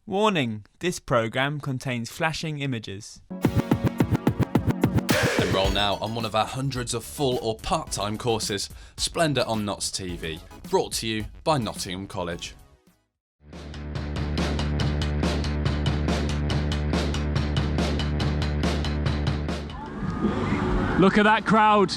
Warning, this programme contains flashing images. Enrol now on one of our hundreds of full or part-time courses, Splendour on Notts TV, brought to you by Nottingham College. Look at that crowd.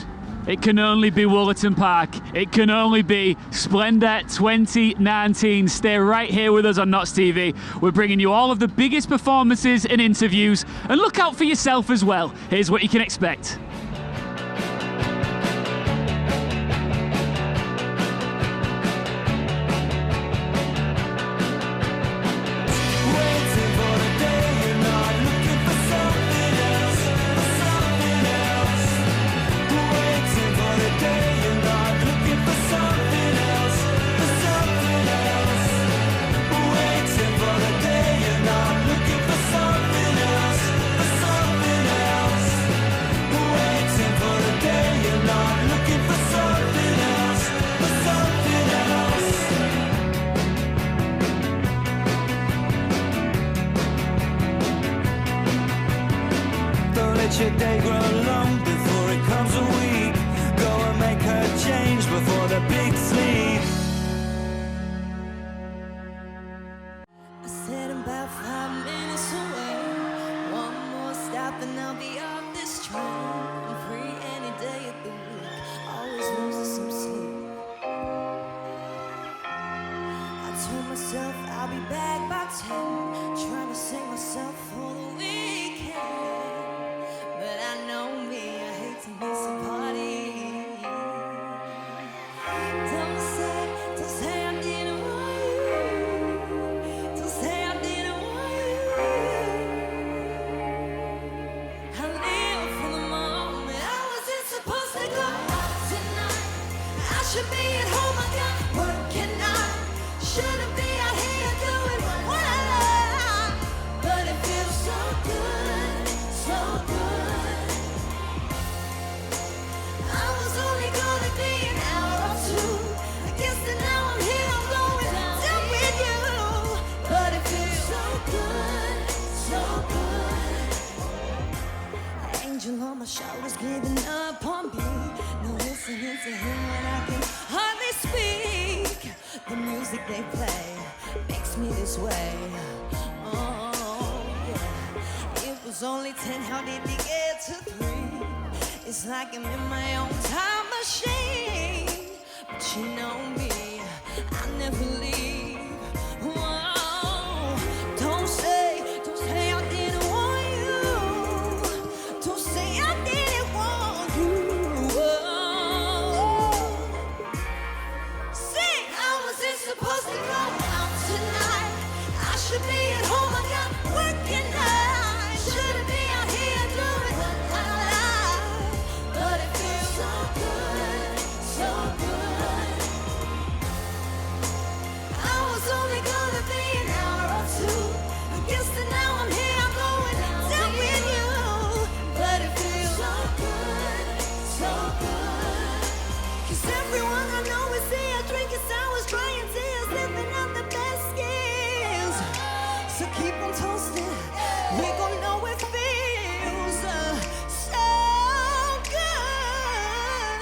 It can only be Woollerton Park. It can only be Splendour 2019. Stay right here with us on Notts TV. We're bringing you all of the biggest performances and interviews. And look out for yourself as well. Here's what you can expect. Your day grow long before it comes a week. Go and make a change before the big sleep. I said I'm about 5 minutes away. One more stop and I'll be off this train. I'm free any day of the week. Always losing some sleep. I told myself I'll be back by 10. Trying to save myself for the weekend. But I know me, I hate to miss a party. Don't say I didn't want you. Don't say I didn't want you. I live for the moment. I wasn't supposed to go out tonight. I should be at home, I got working out. Shouldn't be out here doing what I love. But it feels so good, so good. On my shoulders giving up on me. No listening to him when I can hardly speak. The music they play makes me this way. Oh yeah. It was only 10, how did we get to 3? It's like I'm in my own time machine. But you know me, I never leave. Whoa. Don't say I didn't want you. Don't say I didn't want you. Whoa. Say I wasn't supposed to go out tonight. I should be at home, I got working night. Shouldn't be out here doing what I like. But it feels so good, so good. I was only gonna be an hour or 2. I guess that now I'm here, I'm going down with you. But it feels so good, so good. 'Cause everyone I know is here drinking sours, crying tears, living out the best skills. So keep on toasting, we gon' know it feels so good.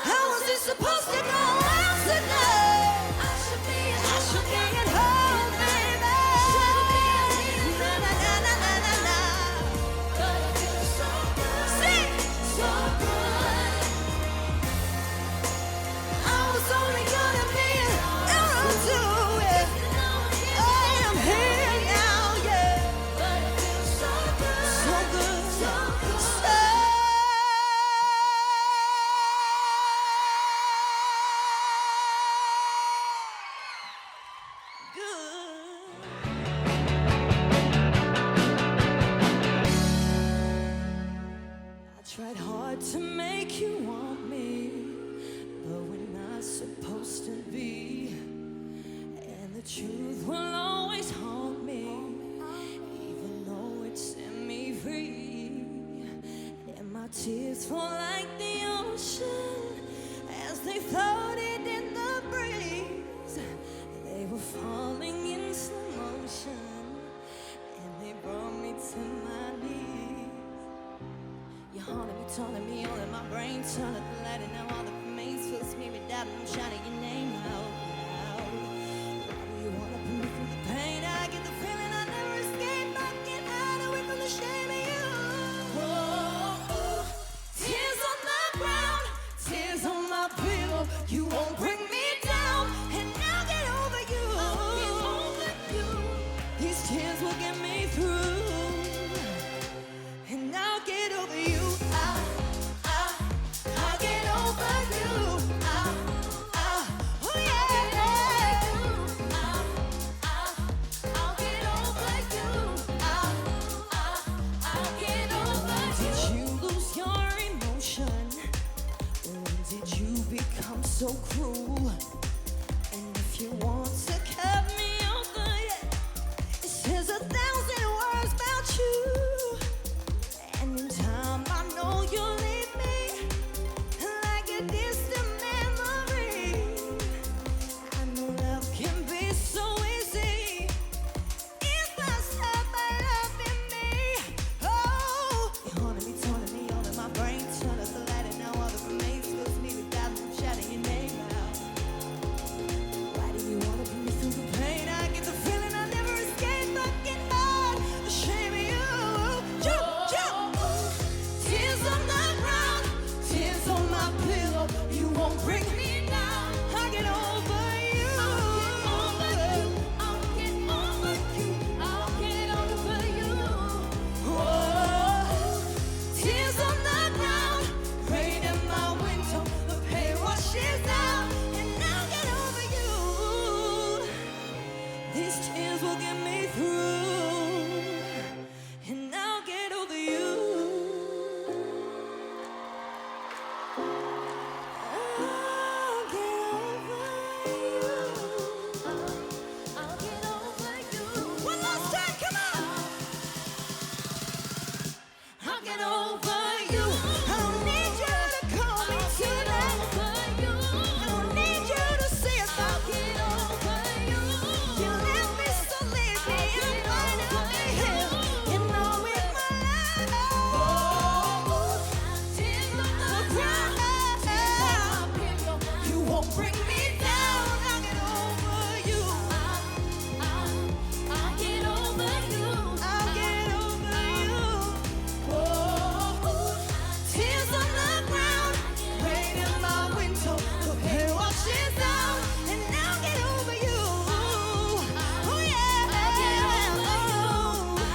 How was it supposed to go out tonight? I should be at home, baby. Na na na na na na na. But it feels so good, so good. I was only gonna be an hour or 2. I am here now, yeah. But it feels so good, so good, so good, so good. I tried hard to make you want me, but we're not supposed to be. And the truth will always haunt me, even though it set me free. And my tears fall like the ocean as they floated in the breeze. They were falling in slow motion. telling me all in my brain, turn up the light and now all that remains fills me with doubt and I'm shouting your name out loud. Why do you wanna put me through the pain? I get the feeling I never escape. I get out away from the shame of you. Whoa, tears on the ground, tears on my pillow. You won't bring me down, and I'll get over you. I'll get over you. These tears will get me through. And I'll get over you. I'll get over you. Oh yeah. I'll get over you. I'll get over you. Did you lose your emotion? When did you become so cruel? And if you want to cut me over, yeah, it says 1,000 words about you. And in time I know you'll leave me like a distant memory. I know love can be so easy if I stop by loving me. Oh, you're haunting me, taunting me, all in my brain. Turn up the light and now all that remains fills me with doubt and I'm shouting your name out. Why do you wanna put me through the pain? I get the feeling I never escape. I get out, ashamed of you. Jump, jump. Tears on the ground, tears on my pillow. You won't bring me down. I'll get over you. I'll get over you. I'll get over you. Whoa. Tears on the ground, rain in my window. The pain washes out, and I'll get over you. These tears will get me through, and I'll get over you. I'll get over you. I'll get over you. One last time, come on. I'll get over you. I don't need you to call me tonight. I don't need you to say it. I'll get over you. You left me, so leave me. I'm fine out the hill. You know it, my love. Tears on the ground. You won't bring me down. I'll get over you. I'll get over you. I'll get over you. Whoa. Tears on the ground, rain in my window. The pain washes out, and I'll get over you. Oh yeah. I'll get over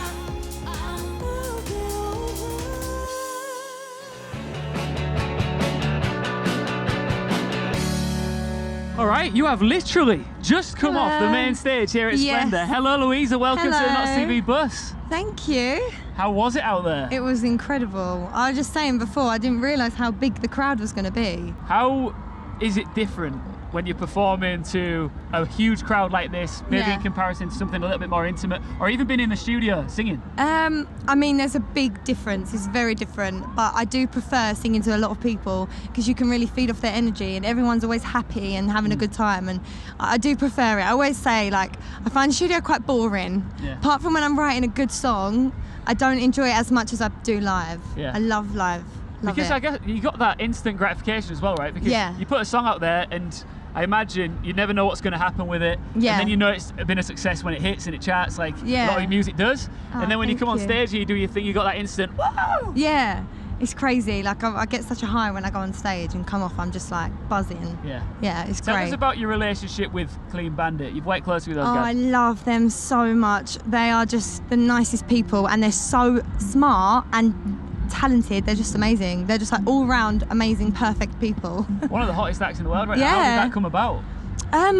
All right, you have literally just come off the Hello. main stage here at Yes. Splendour. Hello, Louisa. Welcome to the Not Hello. TV bus. Thank you. How was it out there? It was incredible. I was just saying before, I didn't realise how big the crowd was going to be. How is it different when you're performing to a huge crowd like this, maybe Yeah. in comparison to something a little bit more intimate, or even been in the studio singing? I mean, there's a big difference. It's very different, but I do prefer singing to a lot of people because you can really feed off their energy and everyone's always happy and having a good time, and I do prefer it. I always say, like, I find the studio quite boring. Yeah. Apart from when I'm writing a good song, I don't enjoy it as much as I do live. Yeah. I love live. Love Because it. I guess you got that instant gratification as well, right? Because Yeah. you put a song out there and I imagine you never know what's going to happen with it. Yeah. And then you know it's been a success when it hits and it charts, like a Yeah. lot of your music does. Oh, And then when you thank come on you. stage and you do your thing, you got that instant, whoa! Yeah, it's crazy. Like I get such a high when I go on stage and come off. I'm just like buzzing. Yeah. Yeah, it's Tell great. us about your relationship with Clean Bandit. You've worked closely with those Oh, I guys. love them so much. They are just the nicest people, and they're so smart and talented. They're just amazing. They're just like all round amazing, perfect people. One of the hottest acts in the world right now. How Yeah. did that come about?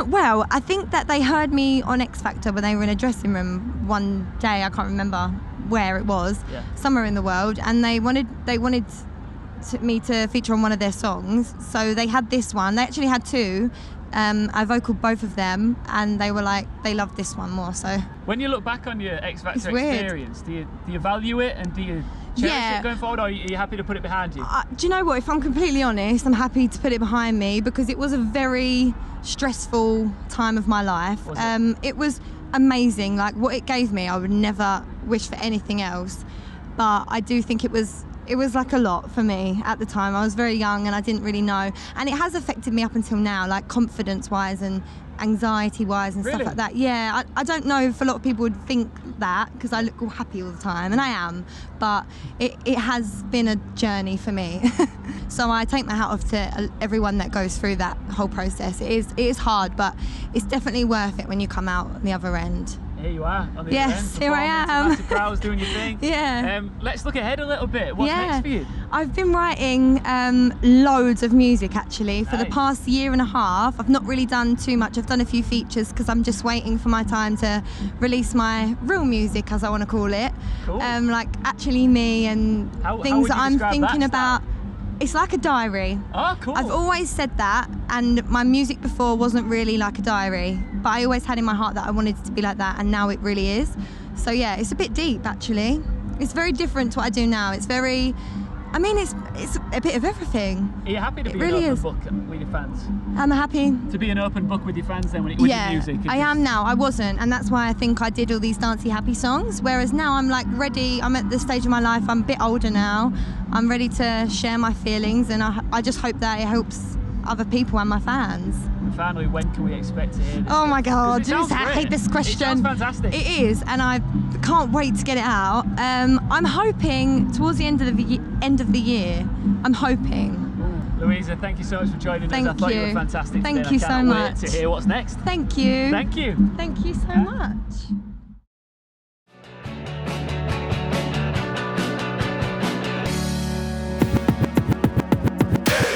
Well, I think that they heard me on X Factor when they were in a dressing room one day. I can't remember where it was, Yeah. somewhere in the world, and they wanted me to feature on one of their songs. So they had this one. They actually had two. I vocaled both of them, and they were like, they loved this one more. So When you look back on your X Factor It's weird. experience, do you value it and do you cherish Yeah. it going forward, or are you happy to put it behind you? do you know what? If I'm completely honest, I'm happy to put it behind me because it was a very stressful time of my life. Was it? It was amazing. Like what it gave me, I would never wish for anything else. But I do think it was it was like a lot for me at the time. I was very young and I didn't really know. And it has affected me up until now, like confidence-wise and anxiety-wise and Really? stuff like that. Yeah, I don't know if a lot of people would think that because I look all happy all the time, and I am, but it has been a journey for me. So I take my hat off to everyone that goes through that whole process. It is hard, but it's definitely worth it when you come out on the other end. Here you are on the Yes, event, here I performing to am. massive crowds doing your thing. Yeah. Let's look ahead a little bit. What's next for you? I've been writing loads of music actually for the Nice. past year and a half. I've not really done too much. I've done a few features because I'm just waiting for my time to release my real music, as I want to call it. Cool. Like actually me and How things would that you I'm describe thinking that about. style? It's like a diary. Oh, cool. I've always said that, and my music before wasn't really like a diary, but I always had in my heart that I wanted it to be like that, and now it really is. So yeah, it's a bit deep actually. It's very different to what I do now. It's very, I mean, it's a bit of everything. Are you happy to It be really an open is. book with your fans? I'm happy. To be an open book with your fans then with Yeah, your music? I am now. I wasn't, and that's why I think I did all these dancey, happy songs. Whereas now I'm like ready. I'm at the stage of my life. I'm a bit older now. I'm ready to share my feelings, and I just hope that it helps other people and my fans. And finally, when can we expect to hear this? Oh my God! 'Cause it sounds I great. hate this question. It sounds fantastic. It is, and I can't wait to get it out. I'm hoping towards the end of the year. I'm hoping. Louisa, thank you so much for joining Thank us. I thought you you. were fantastic. Thank today, you and I so can't wait much. to hear what's next. Thank you. Thank you. Thank you so much.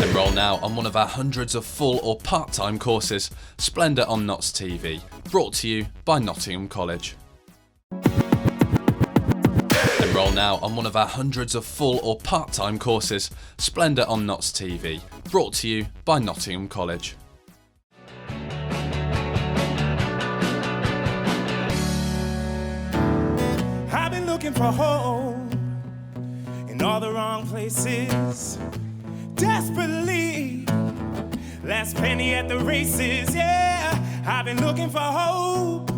Enroll now on one of our hundreds of full or part-time courses, Splendour on Notts TV, brought to you by Nottingham College. Enroll now on one of our hundreds of full or part-time courses, Splendour on Notts TV, brought to you by Nottingham College. I've been looking for home in all the wrong places, desperately. Last penny at the races, yeah. I've been looking for hope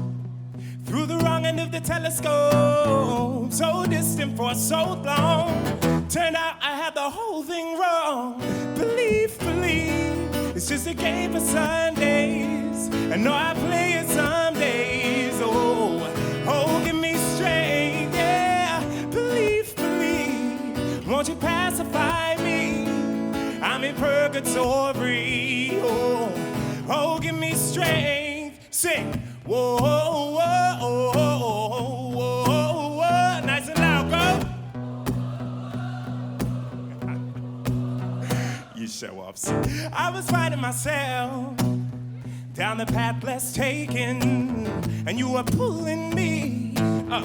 through the wrong end of the telescope, so distant for so long. Turned out I had the whole thing wrong. Believe, it's just a game for Sundays. I know I play it some days. Oh, give me strength, yeah. Believe, won't you pacify me? I'm in purgatory. Oh, give me strength. Sing. Whoa, whoa, whoa, whoa, whoa, whoa. Nice and loud, go. You show up. I was fighting myself down the path less taken, and you were pulling me up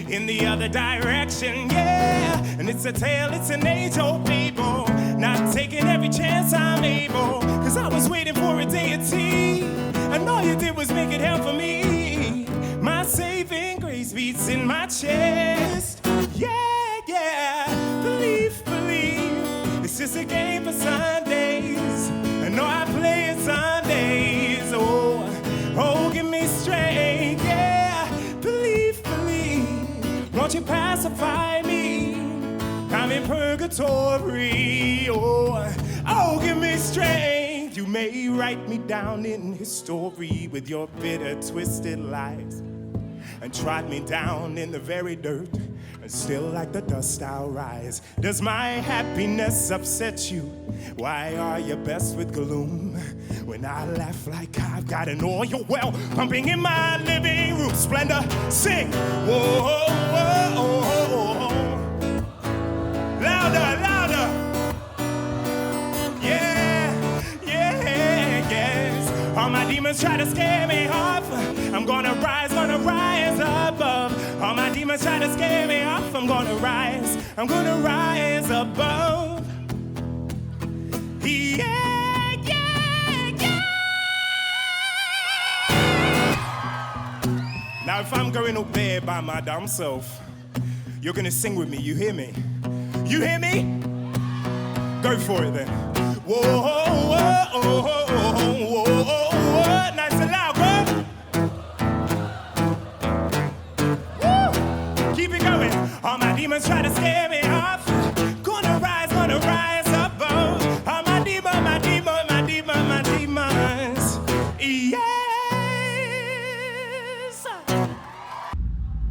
in the other direction, yeah. And it's a tale, it's an age-old fable, not taking every chance I'm able, cause I was waiting for a deity, and all you did was make it hell for me. My saving grace beats in my chest, yeah, yeah. Believe, it's just a game for Sundays. I know I play it Sundays. Oh, give me strength, yeah. Believe, won't you pacify me? I'm in purgatory. Oh, give me strength. You may write me down in history with your bitter, twisted lies, and trod me down in the very dirt, and still like the dust I'll rise. Does my happiness upset you? Why are you best with gloom? When I laugh like I've got an oil well pumping in my living room. Splendor, sing. Whoa, whoa, whoa, whoa. Louder, louder. Yeah, yeah, yes. All my demons try to scare me off. I'm gonna rise above. All my demons try to scare me off. I'm gonna rise above. Yeah, yeah, yeah. Now if I'm going up there by my damn self, you're gonna sing with me, you hear me? You hear me? Go for it then. Whoa, whoa, whoa, whoa, whoa, whoa. Nice and loud, bro. Woo! Keep it going. All my demons try to scare me off.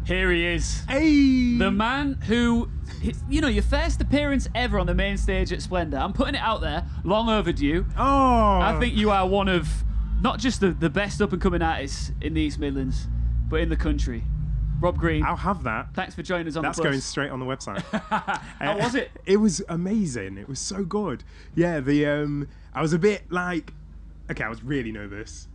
Here he is. Hey! The man who, you know, your first appearance ever on the main stage at Splendour. I'm putting it out there, long overdue. Oh! I think you are one of, not just the best up-and-coming artists in the East Midlands, but in the country. Rob Green, I'll have that. thanks for joining us on That's the bus. going straight on the website. How was it? It was amazing. It was so good. Yeah, I was a bit like, okay, I was really nervous.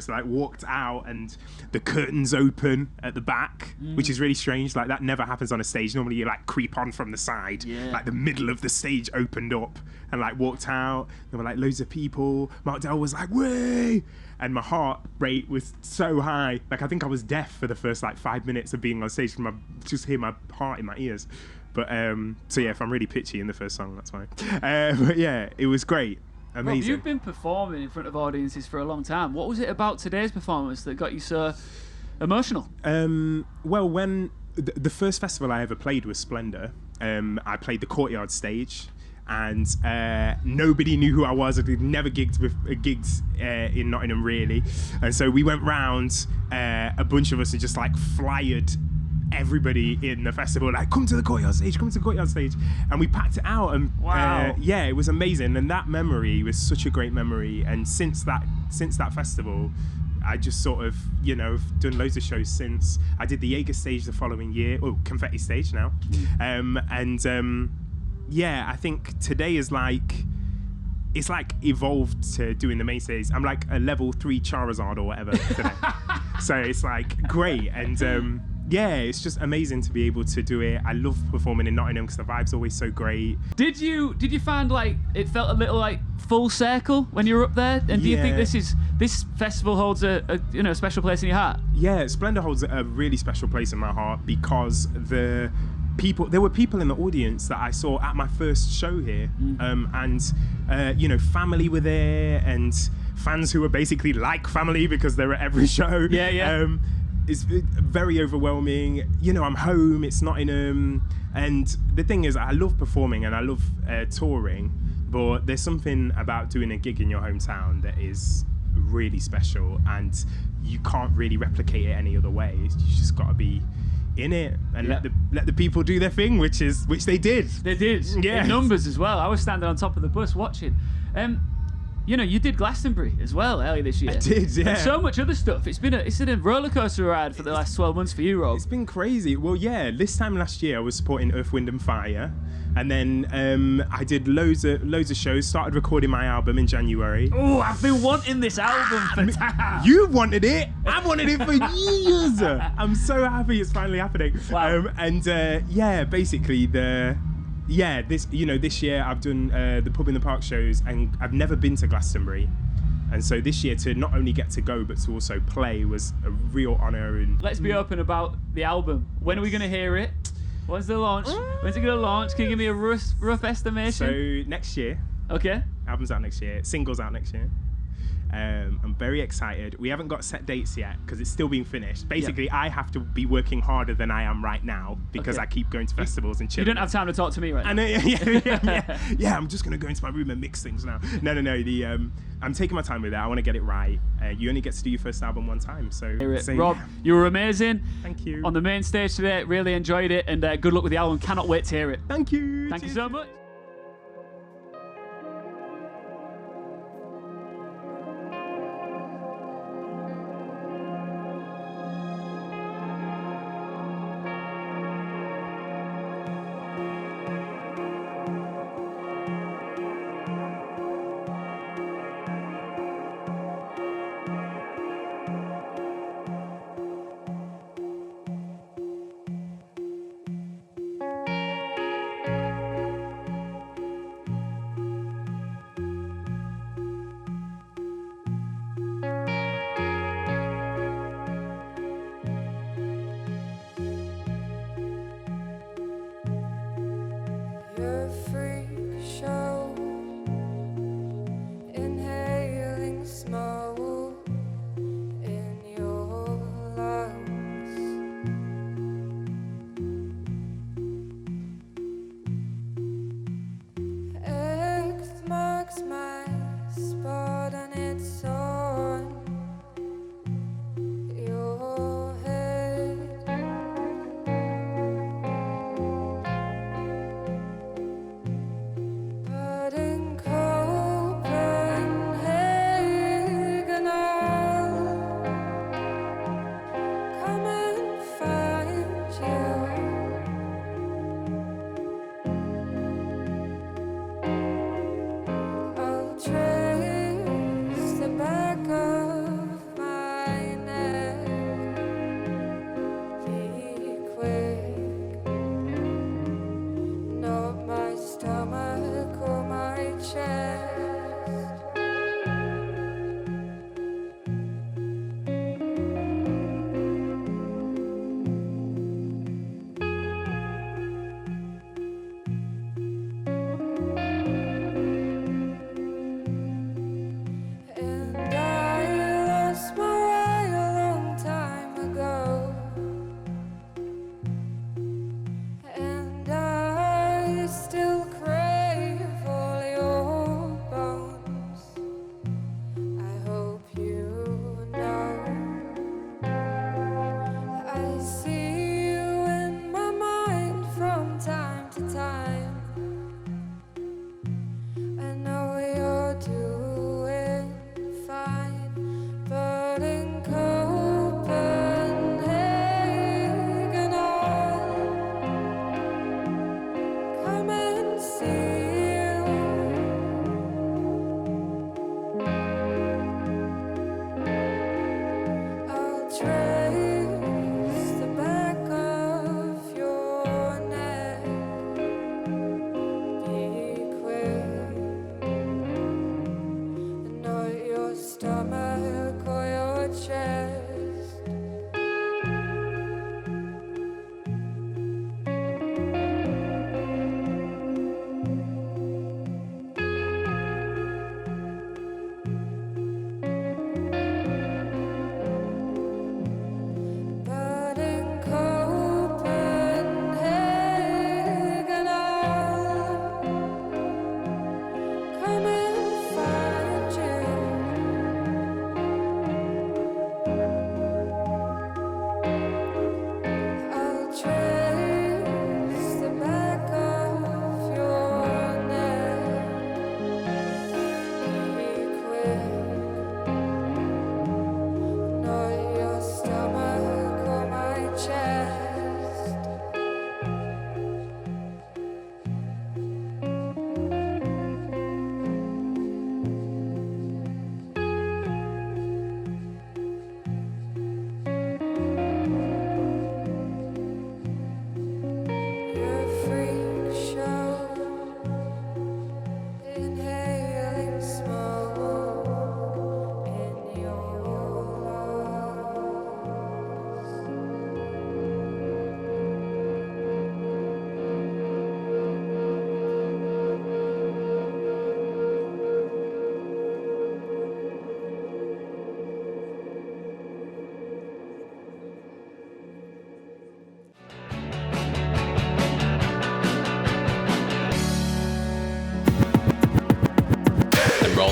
Like, walked out and the curtains open at the back, which is really strange. Like, that never happens on a stage. Normally you like creep on from the side. Yeah. Like the middle of the stage opened up and like walked out. There were like loads of people. Mark Dell was like, way! And my heart rate was so high. Like, I think I was deaf for the first like 5 minutes of being on stage from just hear my heart in my ears. But so yeah, if I'm really pitchy in the first song, that's why. But yeah, it was great. Amazing. Rob, you've been performing in front of audiences for a long time. What was it about today's performance that got you so emotional? Well, when the first festival I ever played was Splendour, I played the Courtyard stage, and nobody knew who I was. I'd never gigged in Nottingham really, and so we went round, a bunch of us, and just like flyered everybody in the festival, like, come to the Courtyard stage, and we packed it out, and Wow. yeah, it was amazing. And that memory was such a great memory, and since that festival, I just sort of, you know, done loads of shows since. I did the Jaeger stage the following year, Confetti stage now, yeah, I think today is like, it's like evolved to doing the main stage. I'm like a level 3 Charizard or whatever today. So it's like great, and yeah, it's just amazing to be able to do it. I love performing in Nottingham because the vibe's always so great. Did you find like it felt a little like full circle when you were up there? And do you think Yeah. this festival holds a special place in your heart? Yeah, Splendour holds a really special place in my heart because there were people in the audience that I saw at my first show here, and you know, family were there, and fans who were basically like family because they were at every show. Yeah. It's very overwhelming. You know, I'm home, it's Nottingham, and the thing is, I love performing and I love touring, but there's something about doing a gig in your hometown that is really special, and you can't really replicate it any other way. You just got to be in it and let the people do their thing, which they did. They did. Yeah. In numbers as well. I was standing on top of the bus watching. You know, you did Glastonbury as well earlier this year. I did, yeah. And so much other stuff. It's been a roller coaster ride for the last 12 months for you, Rob. It's been crazy. Well, yeah, this time last year I was supporting Earth, Wind and Fire, and then I did loads of shows. Started recording my album in January. Oh, I've been wanting this album for time. You wanted it. I wanted it for years. I'm so happy it's finally happening. Wow. Yeah, basically this year I've done the Pub in the Park shows, and I've never been to Glastonbury. And so this year, to not only get to go but to also play was a real honour. And Let's be open about the album. When are we going to hear it? When's the launch? When's it going to launch? Can you give me a rough estimation? so next year, Okay. album's out next year, singles out next year. I'm very excited. We haven't got set dates yet because it's still being finished. Basically, I have to be working harder than I am right now because Okay. I keep going to festivals and You chilling. don't have time to talk to me right I now. know, yeah. I'm just gonna go into my room and mix things now. No. I'm taking my time with it. I want to get it right. You only get to do your first album one time, so. Rob, yeah. you were amazing. Thank you. On the main stage today, really enjoyed it, and good luck with the album. Cannot wait to hear it. Thank you. Thank you Cheers. so much.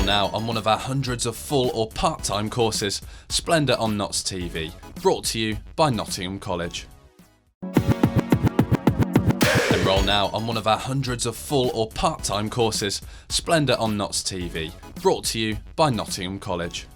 now on one of our hundreds of full or part-time courses, Splendour on Notts TV, brought to you by Nottingham College. Enrol now on one of our hundreds of full or part-time courses, Splendour on Notts TV, brought to you by Nottingham College.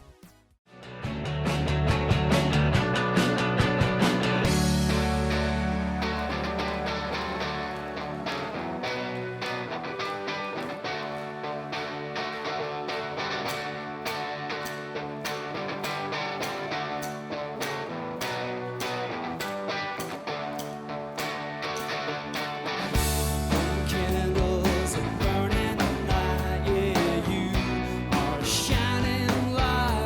Candles are burning light, yeah, you are a shining light.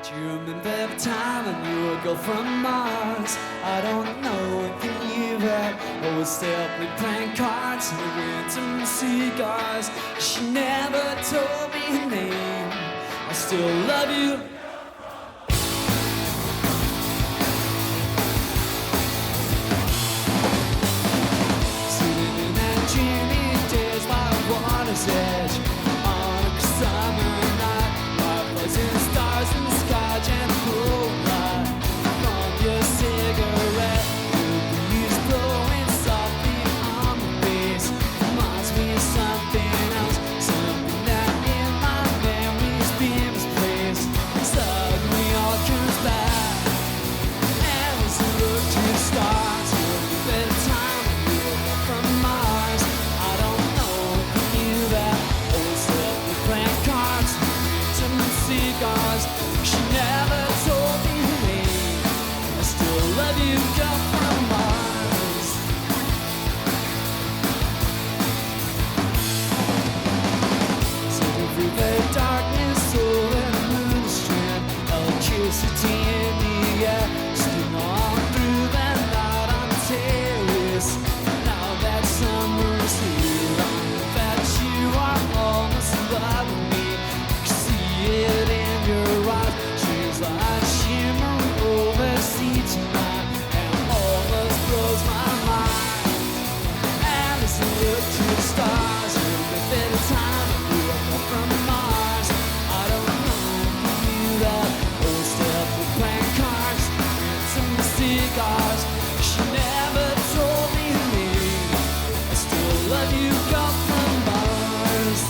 Do you remember the time I knew a girl from Mars? I don't know if you knew that. I would stay up with playing cards and random cigars. She never told me her name. I still love you. Sitting in that dreamy days by the water's edge on a summer night, fireflies stars in the sky, gentle light from your cigarette. The breeze blowing softly on the face reminds me of something else, something that in my memories been misplaced. Suddenly all comes back, and as I look to the stars, a better time I knew from Mars. I don't know if you knew that. Always left me playing cards, some cigars. She never told me her name. I still love you, girl from Mars. Sitting through the darkness over the moon strand, electricity in the air, sitting on through the night on the terrace. Now that summer's here, I know that you are almost loving me. I can see it in your eyes. She's like shimmering over the sea tonight, and almost blows my mind. And as I look to the stars, a better time I grew up from Mars. I don't know if you knew that. Always stay up with playing cards and some cigars. She never told me her name. I still love you, girl from Mars.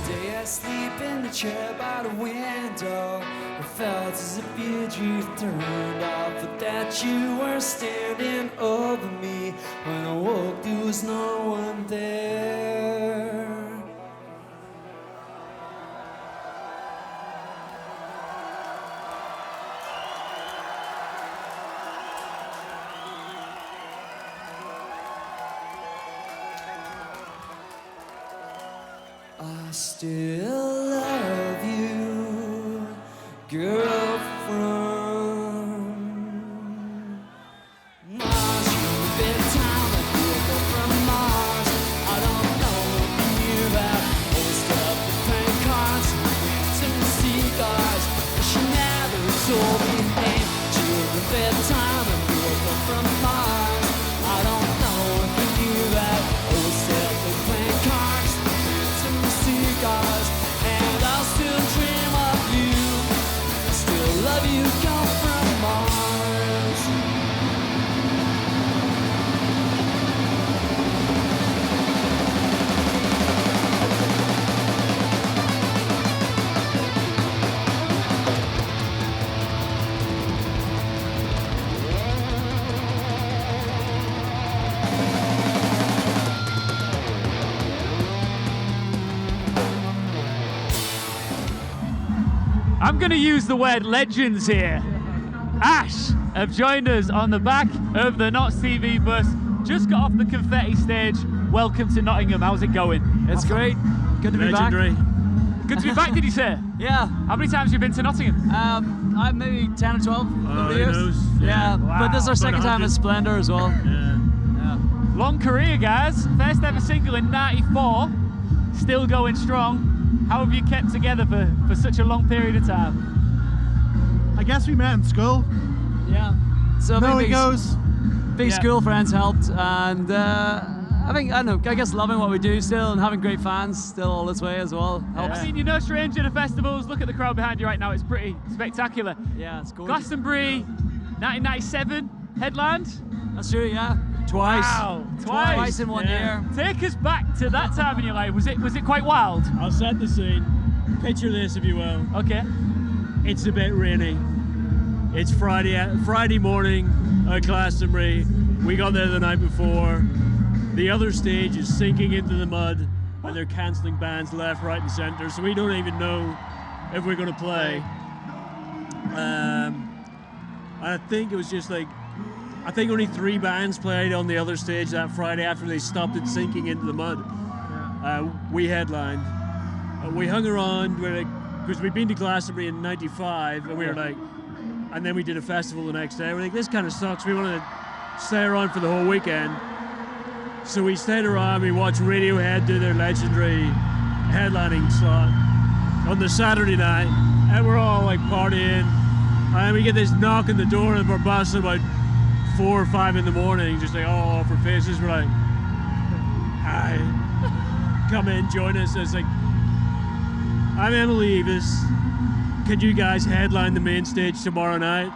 Today I sleep in the chair by the window. It felt as if your youth turned off, but that you were standing over me. When I woke, there was no one there. I still love you, girl from Mars. You've been time I grew up from Mars. I don't know if you knew that. Always up with playing cards and some cigars. She never told me her name. You've been time I grew up from Mars. I don't know if you knew that. Always up with playing cards and some cigars, and I'll still dream of you. I still love you, girl from Mars. I'm going to use the word legends here. Ash have joined us on the back of the Notts TV bus. Just got off the confetti stage. Welcome to Nottingham. How's it going? It's great. Good to be Legendary. back. Good to be back, did you say? Yeah. How many times have you been to Nottingham? I'm maybe 10 or 12 over the years. knows? Yeah. Wow. But this is our second time at Splendour as well. Long career, guys. First ever single in '94. Still going strong. How have you kept together for such a long period of time? I guess we met in school. Yeah. So No, big it goes. Big Yeah. school friends helped, and I guess loving what we do still, and having great fans still all this way as well helps. I mean, you're no stranger to festivals. Look at the crowd behind you right now. It's pretty spectacular. Yeah, it's gorgeous. Glastonbury, 1997 headlined. That's true. Yeah. Twice. Wow, twice. Twice in one year. Take us back to that time in your life. Was it quite wild? I'll set the scene. Picture this, if you will. Okay. It's a bit rainy. It's Friday morning at Glastonbury. We got there the night before. The other stage is sinking into the mud, and they're cancelling bands left, right, and centre. So we don't even know if we're going to play. I think it was just like, I think only 3 bands played on the other stage that Friday after they stopped it sinking into the mud. We headlined. We hung around, because we'd been to Glastonbury in '95, and we were like, and then we did a festival the next day. We're like, this kind of sucks. We want to stay around for the whole weekend. So we stayed around. We watched Radiohead do their legendary headlining slot on the Saturday night, and we're all like partying. And we get this knock on the door of our bus at about 4 or 5 in the morning, just like all off our faces. We're like, hi, come in, join us. It's like, I'm Emily Evis. Could you guys headline the main stage tomorrow night?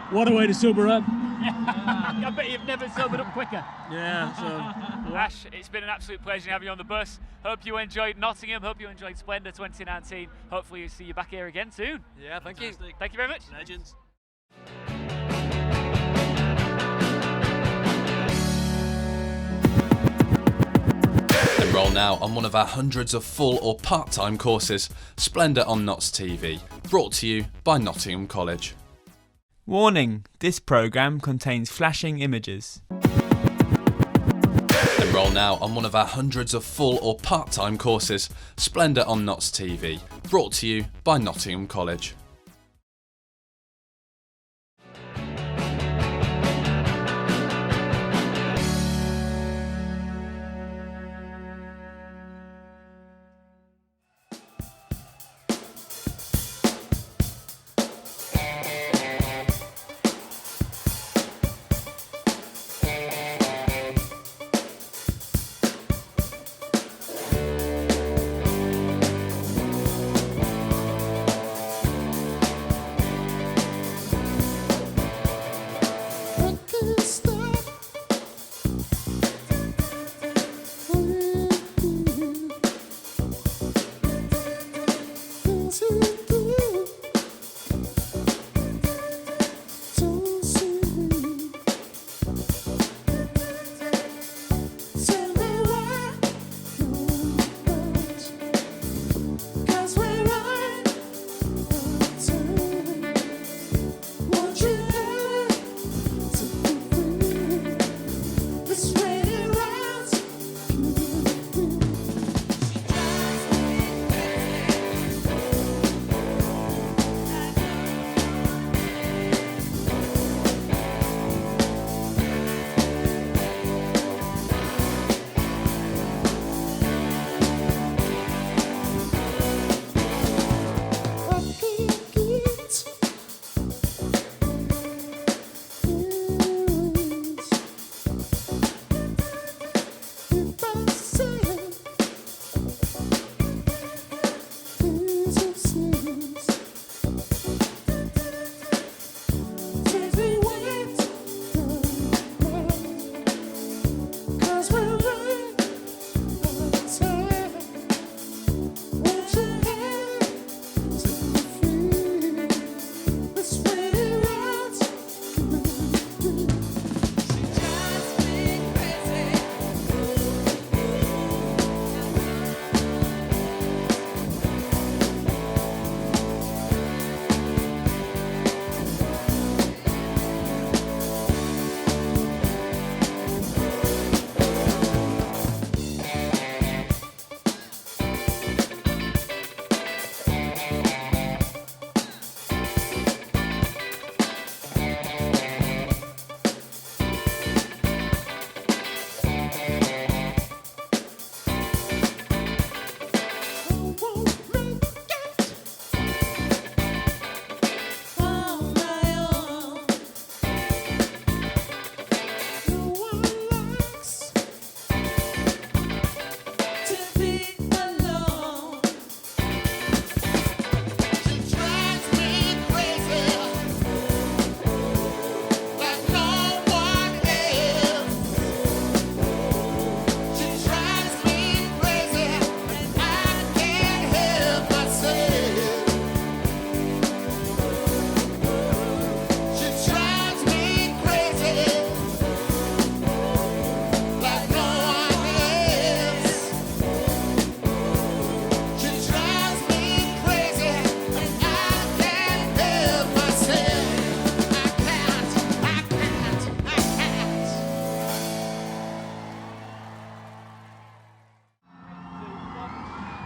What a way to sober up. I bet you've never sobered up quicker. Yeah, so. Ash, it's been an absolute pleasure having you on the bus. Hope you enjoyed Nottingham. Hope you enjoyed Splendour 2019. Hopefully we'll see you back here again soon. Yeah, thank you. Thank you very much. Legends. Enroll now on one of our hundreds of full or part-time courses, Splendour on Notts TV, brought to you by Nottingham College. Warning, this programme contains flashing images. Enroll now on one of our hundreds of full or part-time courses, Splendour on Notts TV, brought to you by Nottingham College.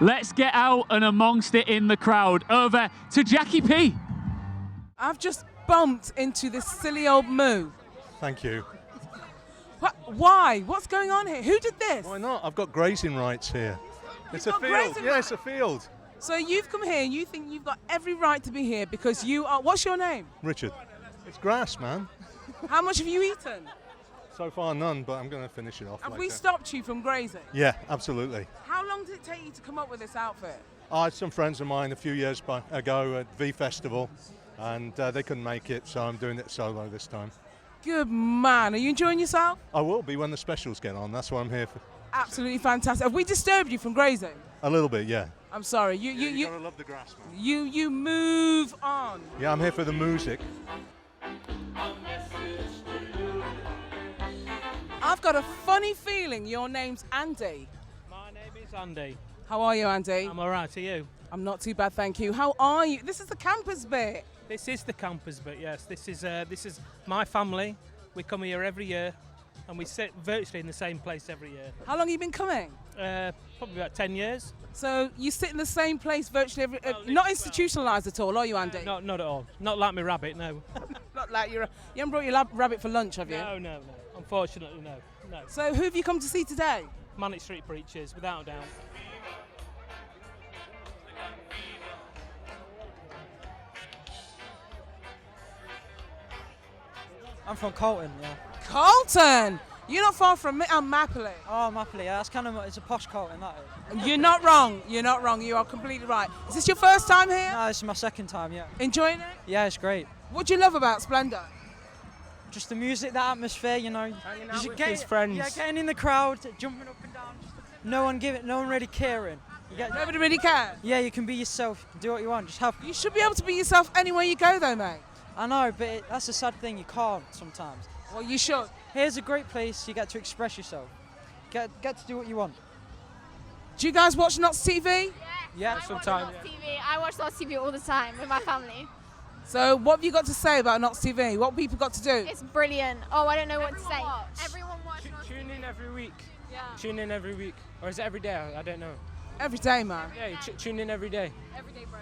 Let's get out and amongst it in the crowd. Over to Jackie P. I've just bumped into this silly old moo. Thank you. What? Why? What's going on here? Who did this? Why not? I've got grazing rights here. It's a got field. grazing Yeah, rights? it's a field. So you've come here and you think you've got every right to be here because you are... What's your name? Richard. It's grass, man. How much have you eaten? So far, none, but I'm going to finish it off Have later. we stopped you from grazing? Yeah, absolutely. How long did it take you to come up with this outfit? I had some friends of mine a few years ago at V Festival, and they couldn't make it, so I'm doing it solo this time. Good man. Are you enjoying yourself? I will be when the specials get on. That's what I'm here for. Absolutely fantastic. Have we disturbed you from grazing? A little bit, yeah. I'm sorry. You gotta love the grass, man. You move on. Yeah, I'm here for the music. I've got a funny feeling your name's Andy. My name is Andy. How are you, Andy? I'm all right. Are you? I'm not too bad, thank you. How are you? This is the campers bit. This is the campers bit, yes. This is my family. We come here every year, and we sit virtually in the same place every year. How long have you been coming? Probably about 10 years. So you sit in the same place virtually every... not institutionalised at all, are you, Andy? No, not at all. Not like my rabbit, no. Not like you haven't brought your rabbit for lunch, have you? No. Unfortunately, no. So who have you come to see today? Manic Street Preachers, without a doubt. I'm from Colton, yeah. Colton! You're not far from me. I'm Mapley. Oh, Mapley, yeah. That's kind of, it's a posh Colton, that is. You're not wrong. You're not wrong. You are completely right. Is this your first time here? No, this is my second time, yeah. Enjoying it? Yeah, it's great. What do you love about Splendour? Just the music, the atmosphere, you know. Hanging out Just with his friends. Yeah, getting in the crowd, jumping up and down. No one really caring. Nobody really cares? Yeah, you can be yourself, do what you want, just have... You should be able to be yourself anywhere you go though, mate. I know, but that's a sad thing, you can't sometimes. Well, you should. Here's a great place, you get to express yourself. Get to do what you want. Do you guys watch Knots TV? Yeah, sometimes. I watch Knots TV all the time with my family. So what have you got to say about Knots TV? What have people got to do? It's brilliant. Oh, I don't know what to say. Everyone watch Knots Tune in every week. Yeah. Tune in every week. Or is it every day? I don't know. Every day, man. Yeah, tune in every day. Every day, bro.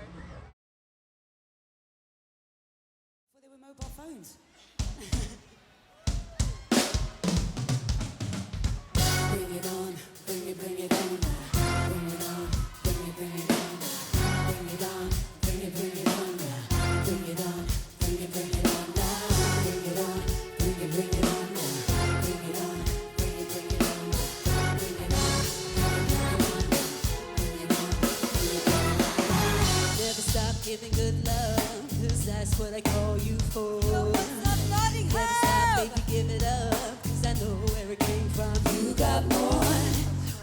Well, they were mobile phones. Bring it on, bring it on. Bring it on, bring it on. Bring it on, bring it on. Bring it on, bring it on. Bring it on, bring it on. Bring it on, bring it on. Never stop giving good love, 'cause that's what I call you for. Never stop, baby, give it up, 'cause I know where it came from. You got more.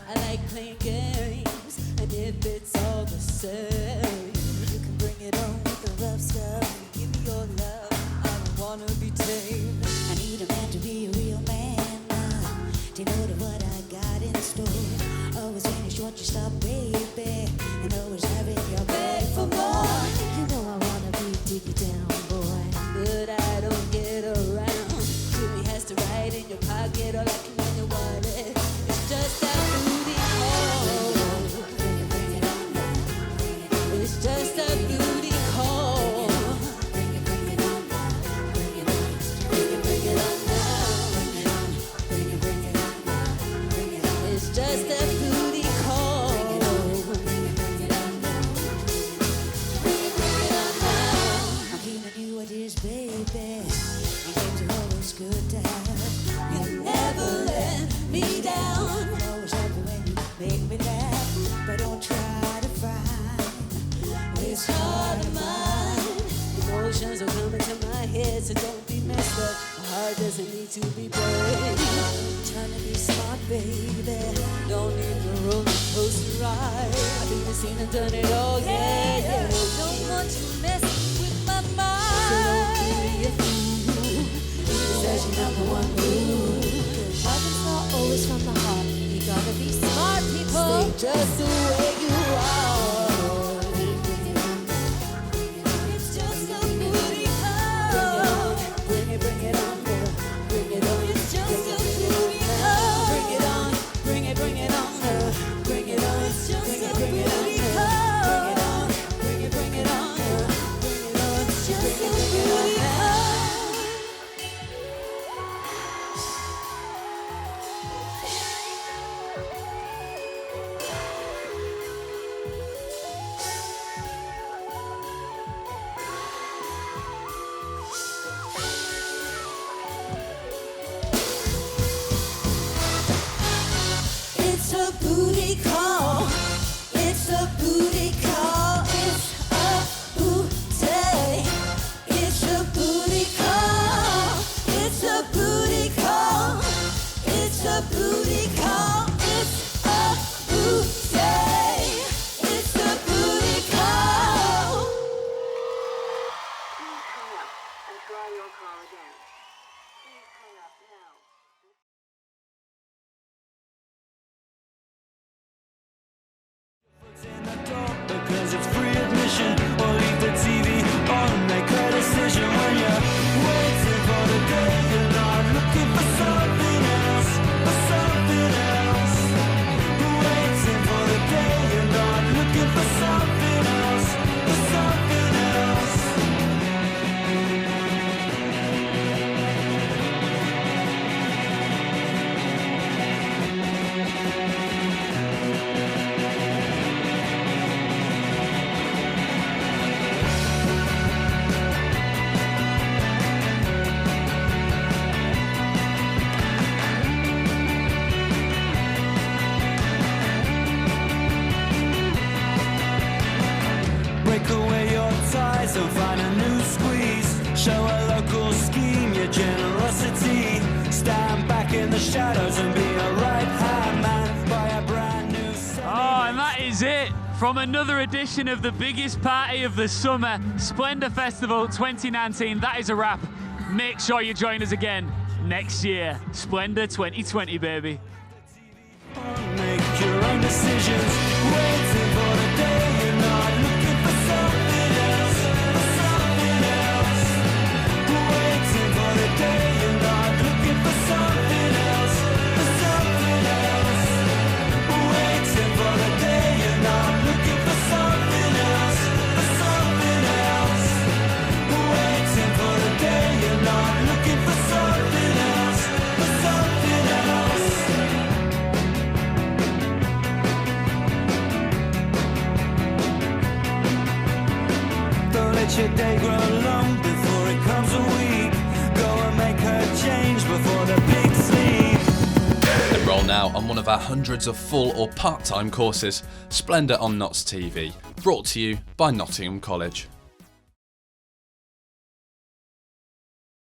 I like playing games, and if it's all the same, you can bring it on with the rough stuff. Give me your love, I don't wanna be tamed. I need a man to be a real man, to know that what I got in store. Always finish what you stop, baby, and always having your back for more. You know I wanna be dig you down, boy, but I don't get around. Jimmy has to ride in your pocket, or like in your wallet. It's just that booty call. Bring it on now. It's just a booty call. Bring it on now. Bring it on. Bring it on now. Bring it on. Bring it on now. Bring it on. It's just a booty call. Bring it on now. Bring it on now. I'm keeping you at this, baby. And games are always good to have. You never let me down. Always happy when you make me laugh, but don't try to find this heart of mine. Emotions are coming to my head, so don't be messed up. My heart doesn't need to be brave. Trying to be smart, baby. Don't need the roller coaster ride. I've been seen and done it all, yeah. Don't want to mess with my mind. So don't give me a fool. That's your number one rule. Love is not always from the heart. You gotta be smart, people. Stay just the way you are. It's just a booty call. Bring it on, girl. Bring it on. It's just a booty call. Bring it on, bring it on, girl. Bring it on. It's just a booty a booty call. It's a booty call. It's a booty. It's a booty call. It's a booty call. It's a booty call. It's a booty. It's a booty call. Please hang up and try your call again. Please hang up now. Because it's free admission, or leave the TV on, make a decision when you're waiting for the day. You're not looking for something else, for something else. Waiting for the day. You're not looking for something else, for something else. Break away your ties and find a new squeeze. Show a local scheme your generosity. Stand back in the shadows and be a right-hand man. Buy a brand new Oh, and that is it from another edition of the biggest party of the summer, Splendour Festival 2019. That is a wrap. Make sure you join us again next year. Splendour 2020, baby. Make your own decisions. Waiting for the day. You're not looking for something else, for something else. Waiting for the day. You're not looking for something else, for something else. Waiting for the day. You're not looking for something else, for something else. Waiting for the day. You're not looking for something else, for something else. Don't let your day grow long before it comes a week. Go and make a change before the big sleep. Enroll now on one of our hundreds of full or part-time courses, Splendour on Notts TV, brought to you by Nottingham College.